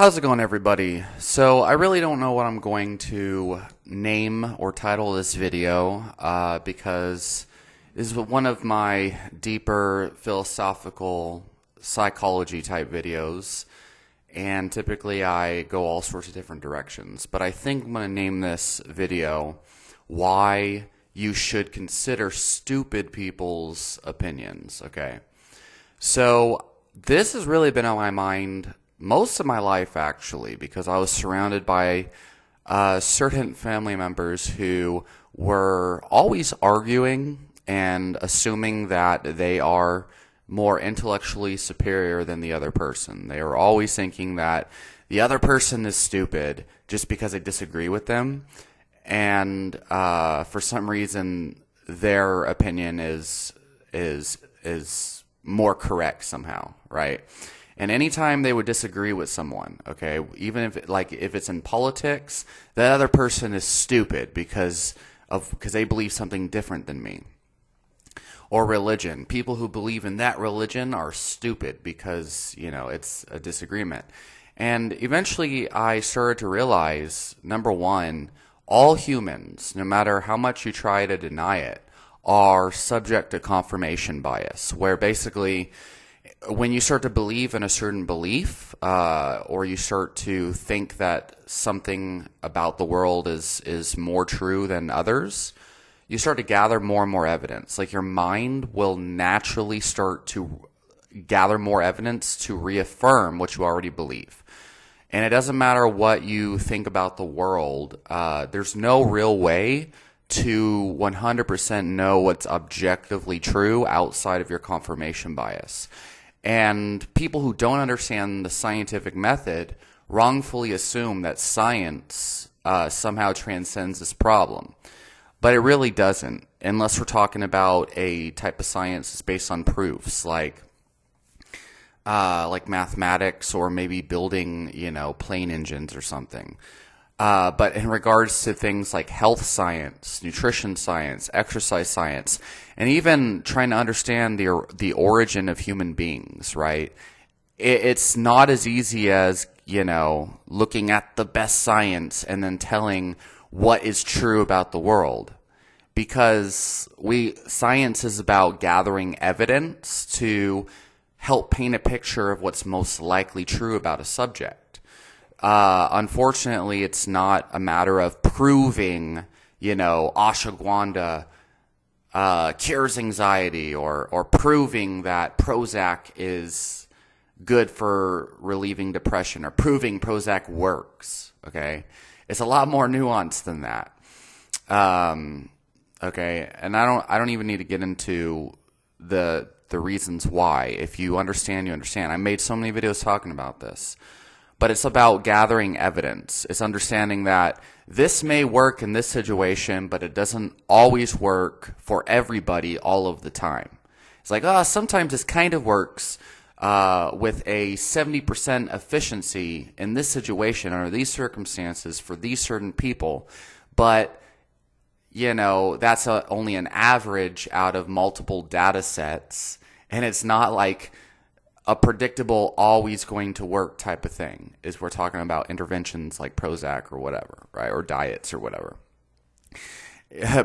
How's it going, everybody? So I really don't know what I'm going to name or title this video because this is one of my deeper philosophical psychology type videos, and typically I go all sorts of different directions. But I think I'm going to name this video Why You Should Consider Stupid People's Opinions. Okay, so this has really been on my mind most of my life, actually, because I was surrounded by certain family members who were always arguing and assuming that they are more intellectually superior than the other person. They were always thinking that the other person is stupid just because they disagree with them, and for some reason their opinion is more correct somehow, right? And anytime they would disagree with someone, okay, even if it's in politics, that other person is stupid because they believe something different than me. Or religion. People who believe in that religion are stupid because, it's a disagreement. And eventually I started to realize, number one, all humans, no matter how much you try to deny it, are subject to confirmation bias, where basically when you start to believe in a certain belief, or you start to think that something about the world is more true than others, you start to gather more and more evidence. Like, your mind will naturally start to gather more evidence to reaffirm what you already believe. And it doesn't matter what you think about the world. There's no real way to 100% know what's objectively true outside of your confirmation bias. And people who don't understand the scientific method wrongfully assume that science somehow transcends this problem. But it really doesn't, unless we're talking about a type of science that's based on proofs, like mathematics, or maybe building, plane engines or something. But in regards to things like health science, nutrition science, exercise science, and even trying to understand the origin of human beings, right? It's not as easy as, looking at the best science and then telling what is true about the world. Because science is about gathering evidence to help paint a picture of what's most likely true about a subject. Unfortunately, it's not a matter of proving, ashwagandha cures anxiety, or proving that Prozac is good for relieving depression, or proving Prozac works. Okay, it's a lot more nuanced than that. Okay, and I don't even need to get into the reasons why. If you understand, you understand. I made so many videos talking about this. But it's about gathering evidence. It's understanding that this may work in this situation, but it doesn't always work for everybody all of the time. It's like, sometimes this kind of works with a 70% efficiency in this situation under these circumstances for these certain people. But, that's only an average out of multiple data sets. And it's not like a predictable, always going to work type of thing. Is we're talking about interventions like Prozac or whatever, right? Or diets or whatever.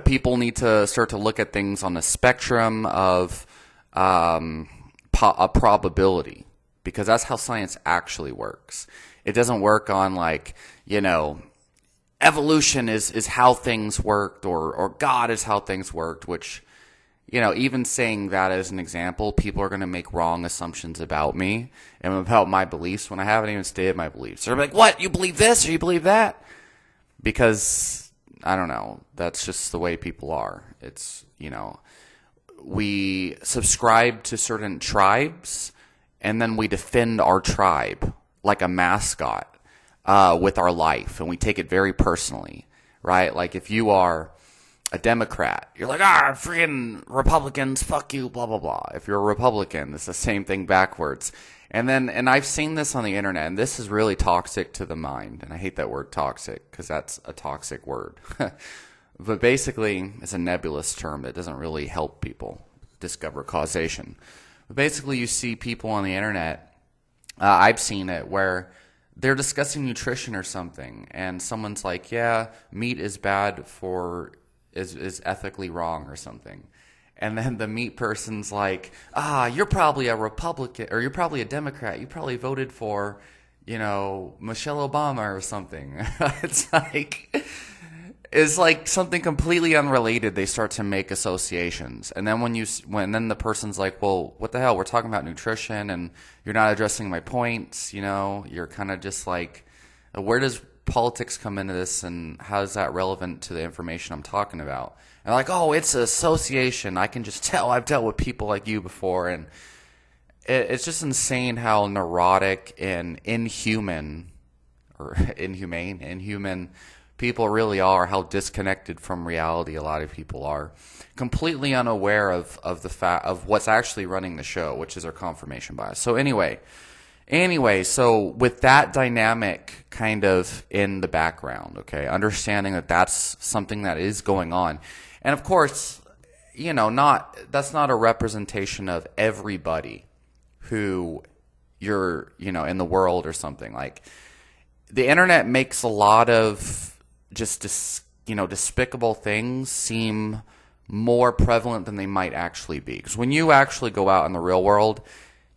People need to start to look at things on a spectrum of a probability, because that's how science actually works. It doesn't work on evolution is how things worked, or God is how things worked, which, even saying that as an example, people are going to make wrong assumptions about me and about my beliefs when I haven't even stated my beliefs. They're like, what? You believe this or you believe that? Because, I don't know, that's just the way people are. It's, we subscribe to certain tribes, and then we defend our tribe like a mascot with our life, and we take it very personally, right? Like, if you are a Democrat, you're like, freaking Republicans, fuck you, blah, blah, blah. If you're a Republican, it's the same thing backwards. And I've seen this on the internet, and this is really toxic to the mind. And I hate that word toxic, because that's a toxic word. But basically, it's a nebulous term that doesn't really help people discover causation. But basically, you see people on the internet, I've seen it, where they're discussing nutrition or something, and someone's like, yeah, meat is bad for, is ethically wrong or something. And then the meat person's like, you're probably a Republican, or you're probably a Democrat. You probably voted for, Michelle Obama or something. It's like something completely unrelated. They start to make associations. And then when then the person's like, well, what the hell? We're talking about nutrition and you're not addressing my points. You're kind of just like, where does politics come into this, and how is that relevant to the information I'm talking about? And like, oh, it's association. I can just tell. I've dealt with people like you before. And it's just insane how neurotic and inhuman people really are, how disconnected from reality a lot of people are. Completely unaware of the fact of what's actually running the show, which is our confirmation bias. So anyway, so with that dynamic kind of in the background, okay, understanding that that's something that is going on. And of course, that's not a representation of everybody who you're, in the world or something. Like, the internet makes a lot of just, despicable things seem more prevalent than they might actually be. Because when you actually go out in the real world,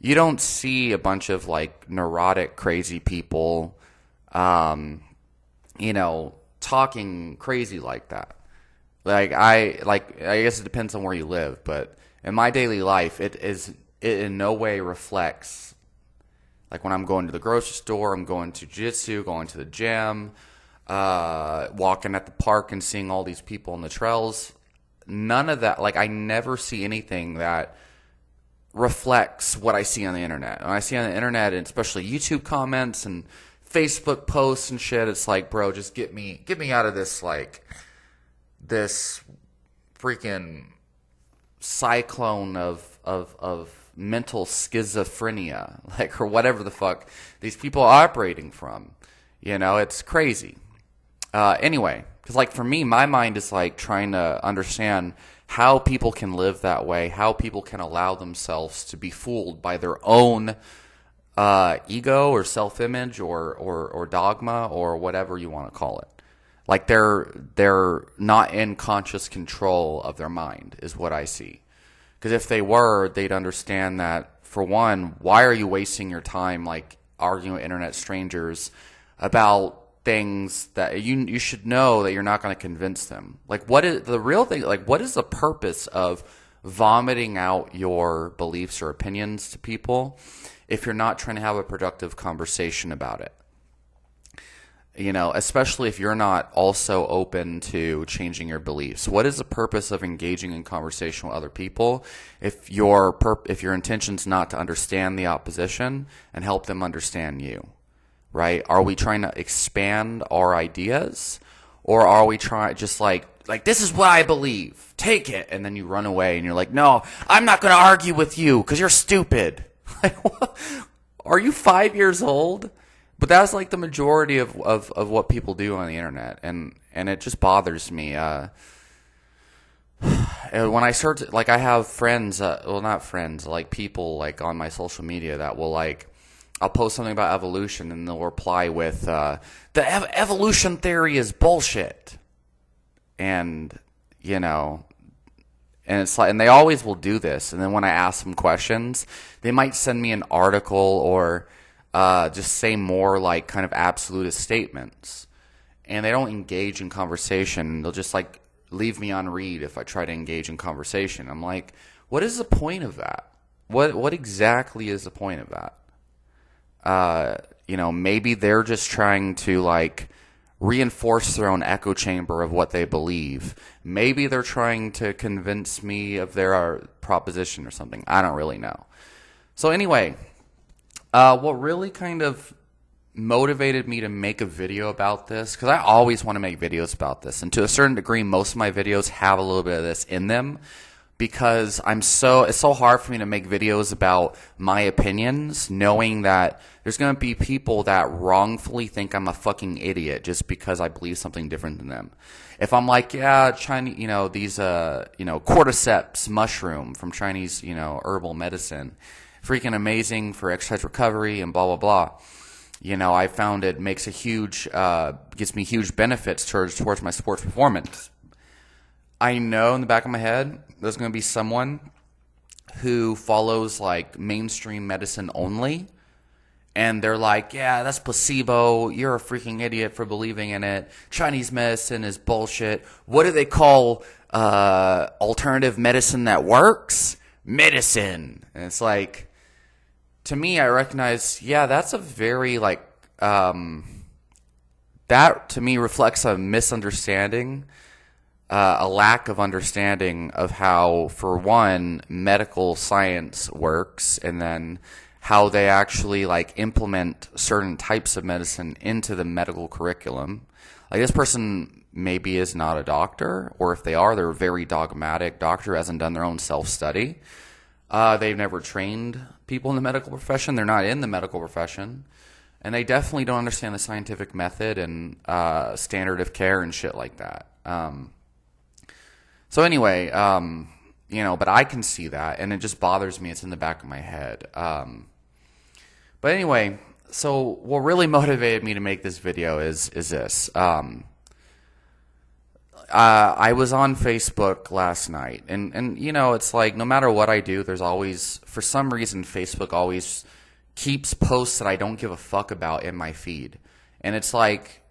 you don't see a bunch of like neurotic, crazy people, talking crazy like that. I guess it depends on where you live, but in my daily life, it in no way reflects, like when I'm going to the grocery store, I'm going to jiu-jitsu, going to the gym, walking at the park and seeing all these people on the trails. None of that, like, I never see anything that reflects what I see on the internet. When I see on the internet, and especially YouTube comments and Facebook posts and shit, it's like, bro, just get me out of this, like, this freaking cyclone of mental schizophrenia, like, or whatever the fuck these people are operating from. It's crazy. Anyway, because like for me, my mind is like trying to understand how people can live that way, how people can allow themselves to be fooled by their own ego or self-image or dogma or whatever you want to call it. Like they're not in conscious control of their mind is what I see. Because if they were, they'd understand that, for one, why are you wasting your time like arguing with internet strangers about things that you should know that you're not going to convince them? Like, what is the real thing? Like, what is the purpose of vomiting out your beliefs or opinions to people if you're not trying to have a productive conversation about it? Especially if you're not also open to changing your beliefs. What is the purpose of engaging in conversation with other people if your intention's not to understand the opposition and help them understand you? Right? Are we trying to expand our ideas, or are we trying just like this is what I believe, take it, and then you run away and you're like, no, I'm not going to argue with you because you're stupid. Like, what? Are you 5 years old? But that's like the majority of what people do on the internet, and it just bothers me. When I start to, like, I have friends, not friends, like people like on my social media that will like, I'll post something about evolution and they'll reply with, the evolution theory is bullshit. And, and it's like, and they always will do this. And then when I ask them questions, they might send me an article or just say more like kind of absolutist statements. And they don't engage in conversation. They'll just like leave me on read if I try to engage in conversation. I'm like, what is the point of that? What exactly is the point of that? Maybe they're just trying to like reinforce their own echo chamber of what they believe. Maybe they're trying to convince me of their proposition or something. I don't really know. So anyway, what really kind of motivated me to make a video about this, because I always want to make videos about this, and to a certain degree, most of my videos have a little bit of this in them, because it's so hard for me to make videos about my opinions, knowing that there's going to be people that wrongfully think I'm a fucking idiot just because I believe something different than them. If I'm like, yeah, Chinese, these, cordyceps mushroom from Chinese, herbal medicine, freaking amazing for exercise recovery and blah, blah, blah. I found it makes a huge, gives me huge benefits towards my sports performance. I know in the back of my head there's going to be someone who follows like mainstream medicine only, and they're like, yeah, that's placebo. You're a freaking idiot for believing in it. Chinese medicine is bullshit. What do they call alternative medicine that works? Medicine. And it's like, to me, I recognize, yeah, that's a very like, that to me reflects a misunderstanding, a lack of understanding of how, for one, medical science works, and then how they actually like implement certain types of medicine into the medical curriculum. Like, this person maybe is not a doctor, or if they are, they're a very dogmatic doctor who hasn't done their own self-study. They've never trained people in the medical profession. They're not in the medical profession. And they definitely don't understand the scientific method and standard of care and shit like that. So anyway, but I can see that, and it just bothers me. It's in the back of my head. But anyway, so what really motivated me to make this video is this. I was on Facebook last night, and it's like, no matter what I do, there's always, for some reason, Facebook always keeps posts that I don't give a fuck about in my feed. And it's like,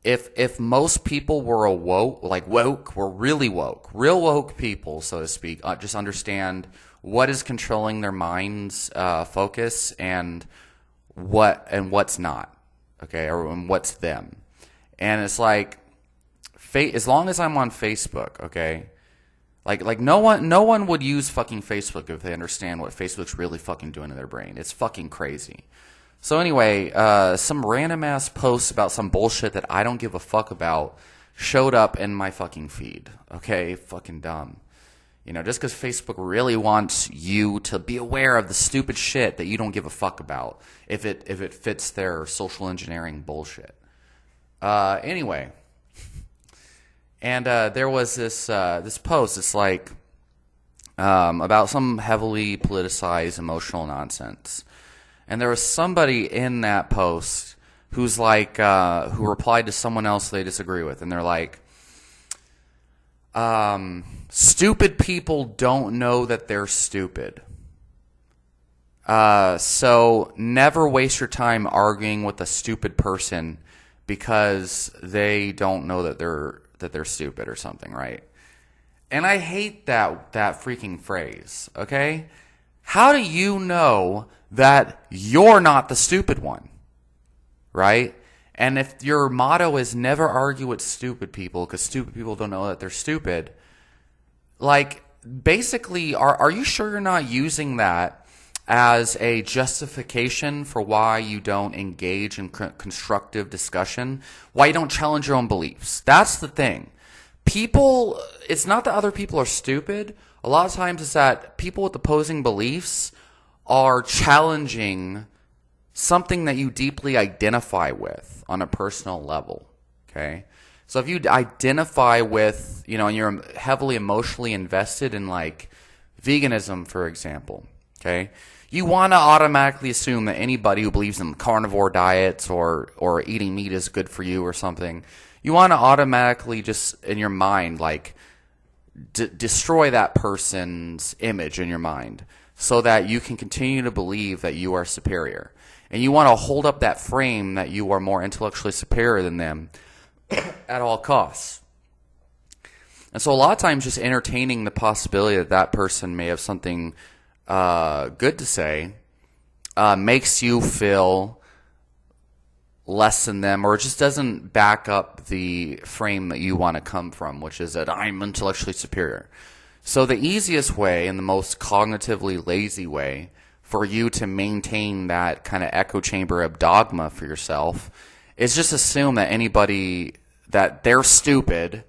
if most people were were really woke, real woke people, so to speak, just understand what is controlling their minds' focus and what's not, okay, and what's them. And it's like, as long as I'm on Facebook, okay, like no one would use fucking Facebook if they understand what Facebook's really fucking doing to their brain. It's fucking crazy. So anyway, some random ass posts about some bullshit that I don't give a fuck about showed up in my fucking feed. Okay, fucking dumb. Just because Facebook really wants you to be aware of the stupid shit that you don't give a fuck about, if it fits their social engineering bullshit. Anyway. And there was this post. It's like about some heavily politicized emotional nonsense, and there was somebody in that post who's like who replied to someone else they disagree with, and they're like, "Stupid people don't know that they're stupid. So never waste your time arguing with a stupid person because they don't know that they're stupid," or something, right? And I hate that freaking phrase, okay? How do you know that you're not the stupid one, right? And if your motto is never argue with stupid people because stupid people don't know that they're stupid, like, basically, are you sure you're not using that as a justification for why you don't engage in constructive discussion, why you don't challenge your own beliefs? That's the thing. People, it's not that other people are stupid. A lot of times it's that people with opposing beliefs are challenging something that you deeply identify with on a personal level, okay? So if you identify with, and you're heavily emotionally invested in, like, veganism, for example, okay? You want to automatically assume that anybody who believes in carnivore diets or eating meat is good for you or something, you want to automatically just, in your mind, like, destroy that person's image in your mind so that you can continue to believe that you are superior. And you want to hold up that frame that you are more intellectually superior than them at all costs. And so a lot of times just entertaining the possibility that that person may have something good to say makes you feel less than them, or it just doesn't back up the frame that you want to come from, which is that I'm intellectually superior. So the easiest way and the most cognitively lazy way for you to maintain that kind of echo chamber of dogma for yourself is just assume that anybody, that they're stupid,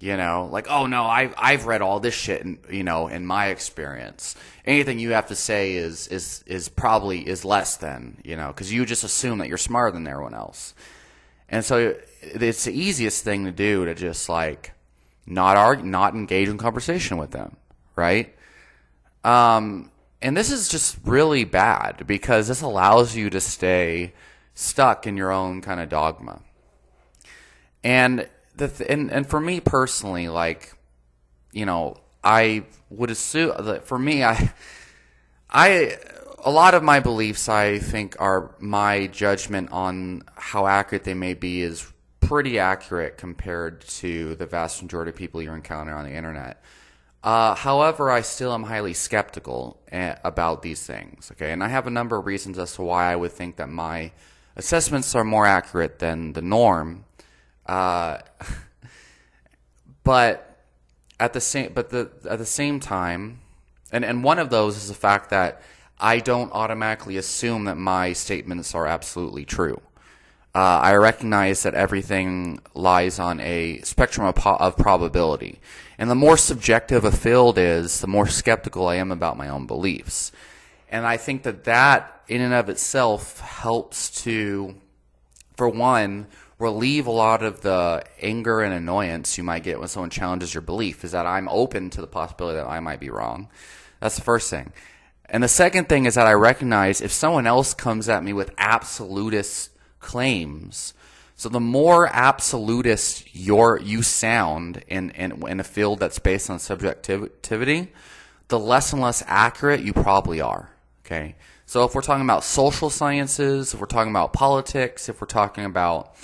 like, oh no, I've read all this shit, in my experience. Anything you have to say is probably less than, because you just assume that you're smarter than everyone else. And so it's the easiest thing to do to just, like, not argue, not engage in conversation with them, right? And this is just really bad because this allows you to stay stuck in your own kind of dogma. And and for me personally, like, I would assume that for me, a lot of my beliefs, I think, are my judgment on how accurate they may be is pretty accurate compared to the vast majority of people you encounter on the internet. However, I still am highly skeptical about these things. Okay, and I have a number of reasons as to why I would think that my assessments are more accurate than the norm. But at the same time, and one of those is the fact that I don't automatically assume that my statements are absolutely true. I recognize that everything lies on a spectrum of probability. And the more subjective a field is, the more skeptical I am about my own beliefs. And I think that in and of itself helps to, for one, relieve a lot of the anger and annoyance you might get when someone challenges your belief, is that I'm open to the possibility that I might be wrong. That's the first thing. And the second thing is that I recognize if someone else comes at me with absolutist claims, so the more absolutist you sound in a field that's based on subjectivity, the less and less accurate you probably are. Okay? So if we're talking about social sciences, if we're talking about politics, if we're talking about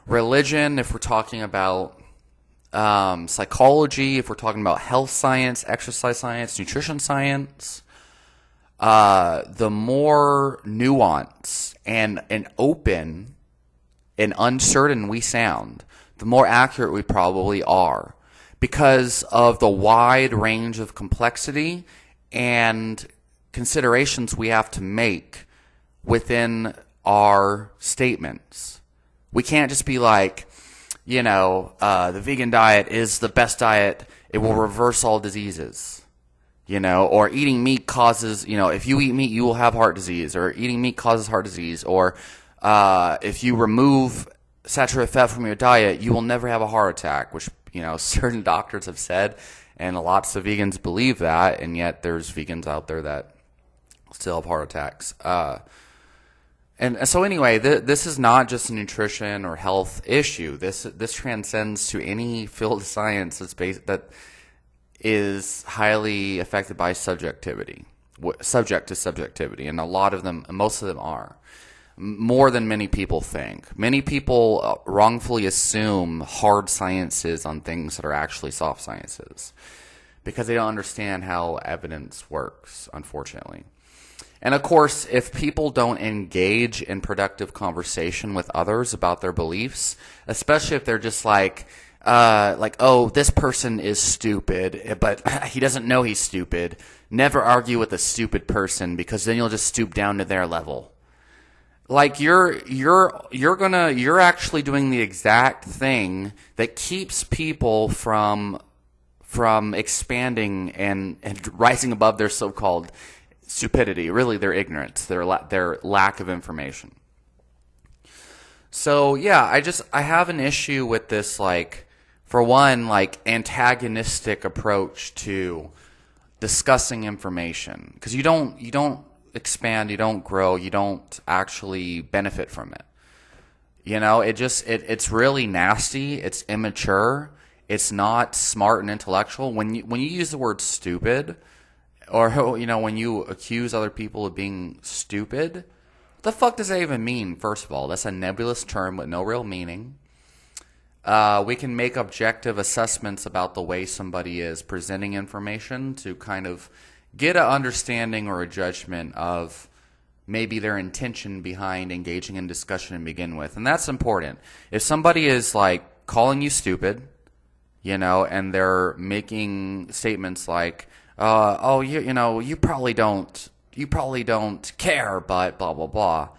religion, if we're talking about psychology, if we're talking about health science, exercise science, nutrition science, the more nuanced and open and uncertain we sound, the more accurate we probably are, because of the wide range of complexity and considerations we have to make within our statements. We can't just be like, the vegan diet is the best diet. It will reverse all diseases. Or eating meat causes, if you eat meat, you will have heart disease, or eating meat causes heart disease, or if you remove saturated fat from your diet, you will never have a heart attack, which, certain doctors have said, and lots of vegans believe that, and yet there's vegans out there that still have heart attacks. And so anyway, this is not just a nutrition or health issue. This transcends to any field of science that is highly affected by subject to subjectivity, and most of them are, more than many people think. Many people wrongfully assume hard sciences on things that are actually soft sciences because they don't understand how evidence works, unfortunately. And of course, if people don't engage in productive conversation with others about their beliefs, especially if they're just like, oh, this person is stupid, but he doesn't know he's stupid. Never argue with a stupid person, because then you'll just stoop down to their level. Like you're actually doing the exact thing that keeps people from expanding and rising above their so-called stupidity, really their ignorance, their lack of information. So yeah, I have an issue with this, for one, antagonistic approach to discussing information, because you don't expand, you don't grow, you don't actually benefit from it. It's really nasty, it's immature, it's not smart and intellectual. When you use the word stupid, or when you accuse other people of being stupid, what the fuck does that even mean? First of all, that's a nebulous term with no real meaning. We can make objective assessments about the way somebody is presenting information to kind of get an understanding or a judgment of maybe their intention behind engaging in discussion to begin with. And that's important. If somebody is calling you stupid, and they're making statements like, oh, you probably don't care, but blah, blah, blah.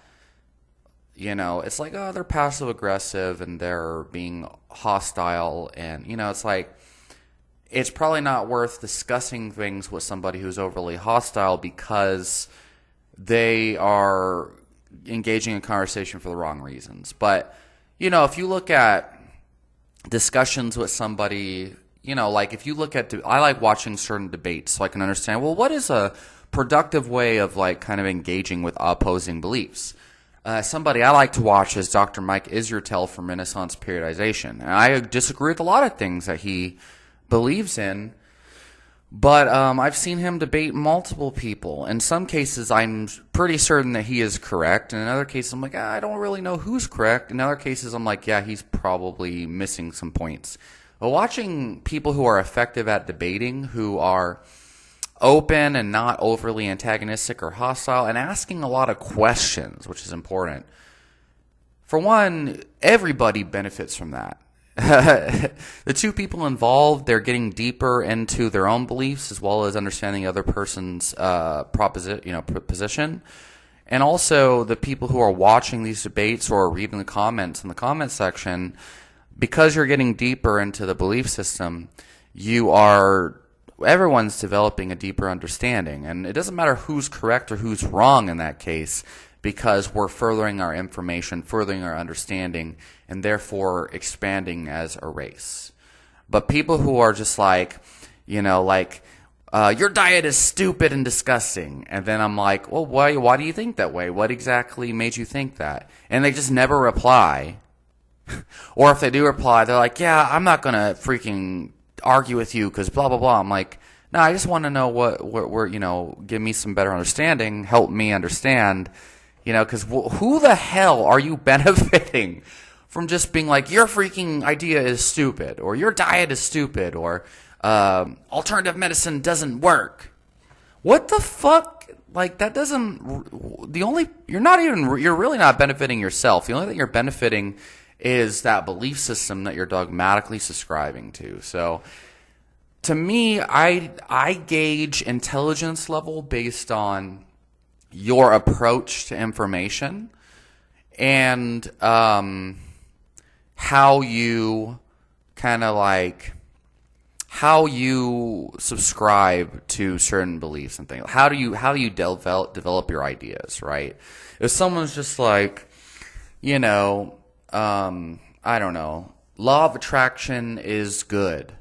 It's like, oh, they're passive aggressive and they're being hostile, and it's probably not worth discussing things with somebody who's overly hostile because they are engaging in conversation for the wrong reasons. But if you look at discussions with somebody, if you look at, I like watching certain debates so I can understand, well, what is a productive way of kind of engaging with opposing beliefs? Somebody I like to watch is Dr. Mike Israetel from Renaissance Periodization. And I disagree with a lot of things that he believes in, but I've seen him debate multiple people. In some cases, I'm pretty certain that he is correct. And in other cases, I'm like, I don't really know who's correct. In other cases, I'm like, yeah, he's probably missing some points. But watching people who are effective at debating, who are open and not overly antagonistic or hostile, and asking a lot of questions, which is important. For one, everybody benefits from that. The two people involved, they're getting deeper into their own beliefs as well as understanding the other person's position. And also the people who are watching these debates or reading the comments in the comment section, because you're getting deeper into the belief system, everyone's developing a deeper understanding. And it doesn't matter who's correct or who's wrong in that case, because we're furthering our information, furthering our understanding, and therefore expanding as a race. But people who are just like, your diet is stupid and disgusting. And then I'm like, well, why do you think that way? What exactly made you think that? And they just never reply. Or if they do reply, they're like, yeah, I'm not going to freaking argue with you because blah, blah, blah. I'm like, no, I just want to know what give me some better understanding, help me understand, because who the hell are you benefiting from just being like, your freaking idea is stupid, or your diet is stupid, or alternative medicine doesn't work? What the fuck? Like, that doesn't, you're really not benefiting yourself. The only thing you're benefiting is that belief system that you're dogmatically subscribing to. So, to me, I gauge intelligence level based on your approach to information and how you subscribe to certain beliefs and things. How do you develop your ideas, right? If someone's just like, I don't know, law of attraction is good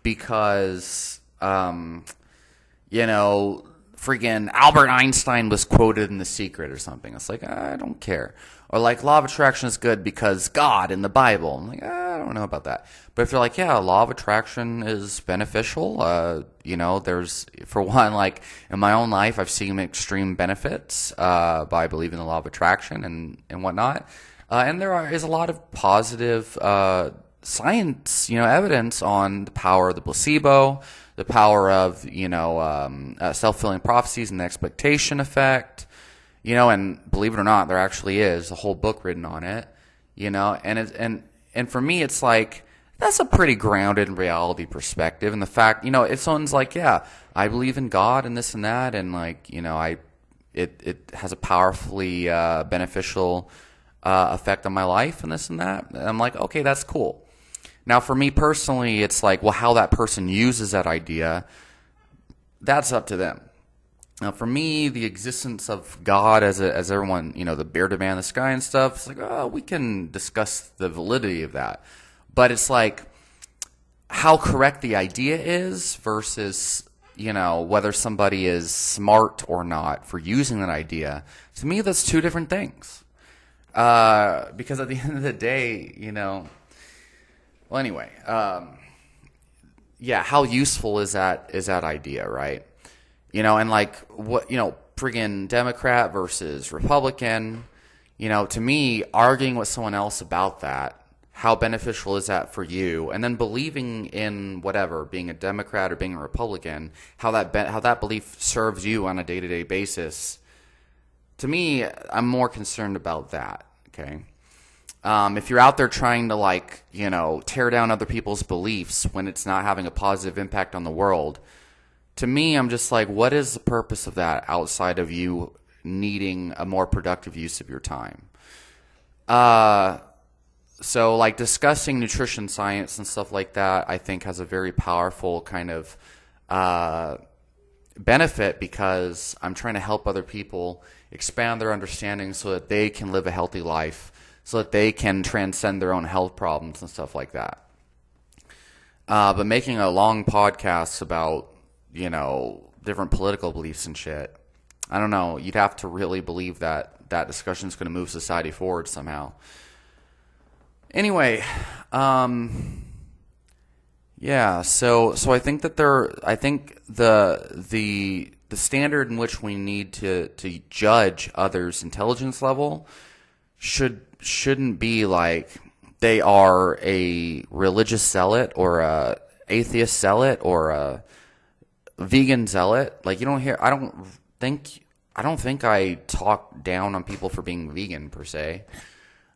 because, freaking Albert Einstein was quoted in The Secret or something. It's like, I don't care. Or like, law of attraction is good because God in the Bible. I'm like, I don't know about that. But if you're like, yeah, law of attraction is beneficial, there's, for one, like, in my own life, I've seen extreme benefits by believing the law of attraction and whatnot. And there is a lot of positive science, evidence on the power of the placebo, the power of, self-fulfilling prophecies and the expectation effect, and believe it or not, there actually is a whole book written on it, and for me, it's like, that's a pretty grounded reality perspective. And the fact, if someone's like, yeah, I believe in God and this and that, and like, it has a powerfully beneficial effect on my life and this and that, and I'm like, okay, that's cool. Now, for me personally, it's like, well, how that person uses that idea, that's up to them. Now, for me, the existence of God as everyone, the bearded man in the sky and stuff, it's like, oh, we can discuss the validity of that. But it's like, how correct the idea is versus, whether somebody is smart or not for using that idea. To me, that's two different things. Because at the end of the day, well, anyway, how useful is that idea, right? And like, what, friggin' Democrat versus Republican, to me, arguing with someone else about that, how beneficial is that for you? And then believing in whatever, being a Democrat or being a Republican, how that belief serves you on a day-to-day basis. To me, I'm more concerned about that, okay? If you're out there trying to tear down other people's beliefs when it's not having a positive impact on the world, to me, I'm just like, what is the purpose of that outside of you needing a more productive use of your time? So like discussing nutrition science and stuff like that, I think has a very powerful kind of benefit, because I'm trying to help other people expand their understanding so that they can live a healthy life, so that they can transcend their own health problems and stuff like that. But making a long podcast about, different political beliefs and shit, I don't know, you'd have to really believe that that discussion is going to move society forward somehow. Anyway, yeah, so I think that the standard in which we need to judge others' intelligence level shouldn't be like they are a religious zealot or a atheist zealot or a vegan zealot. Like, you don't hear, I don't think I talk down on people for being vegan per se.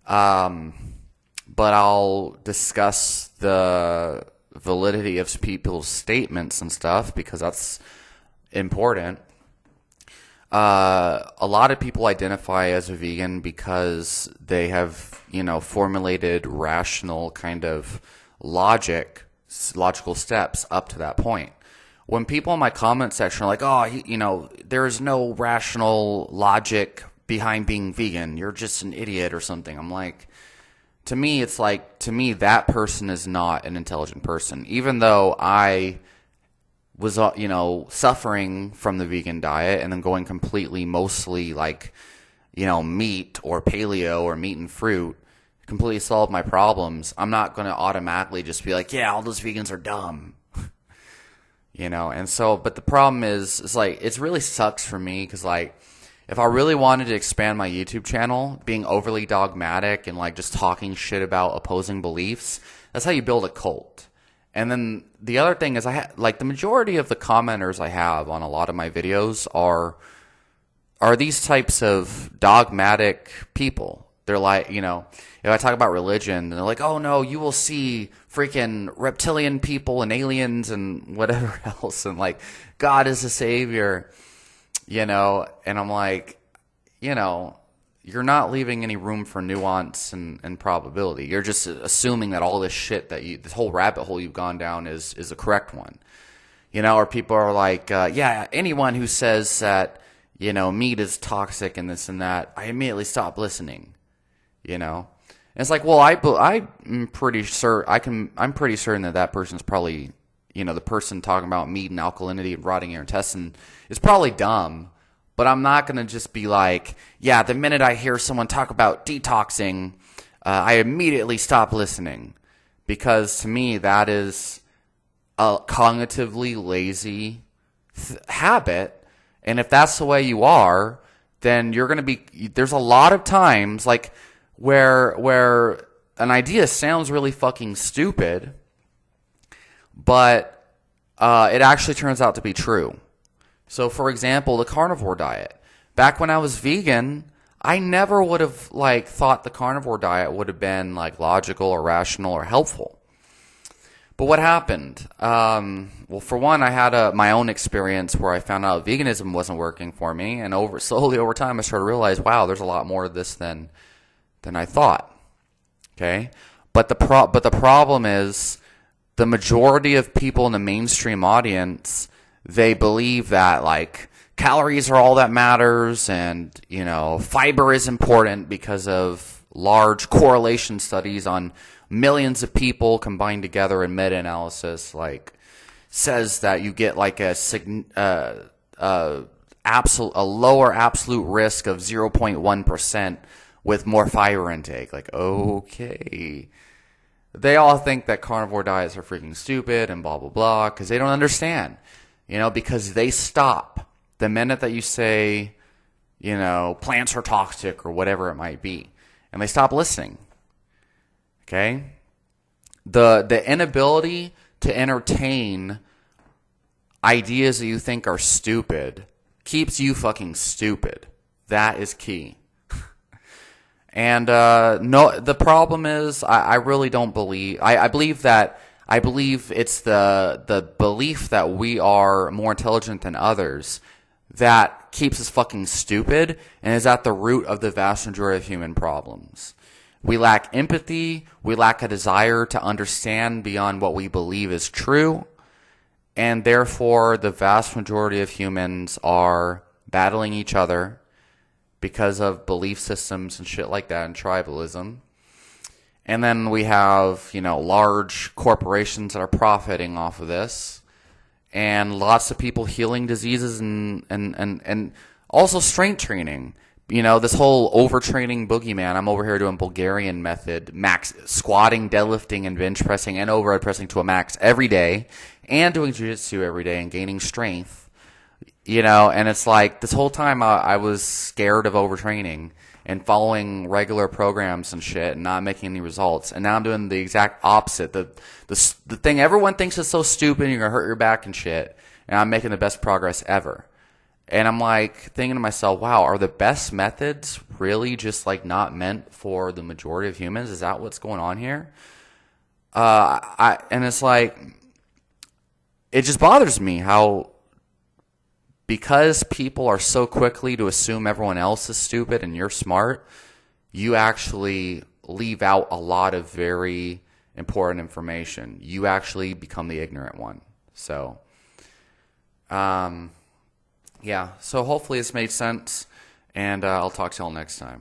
But I'll discuss the validity of people's statements and stuff because that's important. A lot of people identify as a vegan because they have, formulated rational kind of logical steps up to that point. When people in my comment section are like, oh, there is no rational logic behind being vegan, you're just an idiot or something. I'm like, to me, that person is not an intelligent person. Even though I was, suffering from the vegan diet and then going completely mostly like, meat or paleo or meat and fruit, completely solved my problems, I'm not going to automatically just be like, yeah, all those vegans are dumb. And so, but the problem is, it's like, it really sucks for me because, like, if I really wanted to expand my YouTube channel, being overly dogmatic and like just talking shit about opposing beliefs, that's how you build a cult. And then the other thing is the majority of the commenters I have on a lot of my videos are these types of dogmatic people. They're like, if I talk about religion, they're like, oh no, you will see freaking reptilian people and aliens and whatever else. And like, God is a savior. And I'm like, you're not leaving any room for nuance and probability. You're just assuming that all this shit this whole rabbit hole you've gone down is a correct one. Or people are like, yeah, anyone who says that, meat is toxic and this and that, I immediately stop listening, And it's like, well, I'm pretty sure I'm pretty certain that person's probably, the person talking about meat and alkalinity and rotting your intestine is probably dumb, but I'm not going to just be like, yeah, the minute I hear someone talk about detoxing, I immediately stop listening, because to me that is a cognitively lazy habit. And if that's the way you are, then you're going to be, there's a lot of times like where an idea sounds really fucking stupid, but it actually turns out to be true. So, for example, the carnivore diet. Back when I was vegan, I never would have thought the carnivore diet would have been logical or rational or helpful. But what happened? Well, for one, I had my own experience where I found out veganism wasn't working for me, and slowly over time, I started to realize, wow, there's a lot more of this than I thought. Okay, but the problem is, the majority of people in the mainstream audience, they believe that calories are all that matters, and fiber is important because of large correlation studies on millions of people combined together in meta-analysis says that you get a lower absolute risk of 0.1% with more fiber intake. Okay. They all think that carnivore diets are freaking stupid and blah, blah, blah, because they don't understand. Because they stop the minute that you say, plants are toxic or whatever it might be. And they stop listening. Okay? The inability to entertain ideas that you think are stupid keeps you fucking stupid. That is key. And no, the problem is I really don't believe. I believe it's the belief that we are more intelligent than others that keeps us fucking stupid and is at the root of the vast majority of human problems. We lack empathy. We lack a desire to understand beyond what we believe is true. And therefore, the vast majority of humans are battling each other because of belief systems and shit like that, and tribalism. And then we have, large corporations that are profiting off of this, and lots of people healing diseases and also strength training. This whole overtraining boogeyman. I'm over here doing Bulgarian method, max squatting, deadlifting, and bench pressing, and overhead pressing to a max every day, and doing jiu-jitsu every day and gaining strength. And it's like this whole time I was scared of overtraining and following regular programs and shit and not making any results. And now I'm doing the exact opposite. The thing everyone thinks is so stupid, you're going to hurt your back and shit. And I'm making the best progress ever. And I'm like thinking to myself, wow, are the best methods really just like not meant for the majority of humans? Is that what's going on here? And it's like, it just bothers me how, because people are so quickly to assume everyone else is stupid and you're smart, you actually leave out a lot of very important information. You actually become the ignorant one. So, yeah. So hopefully this made sense, and I'll talk to y'all next time.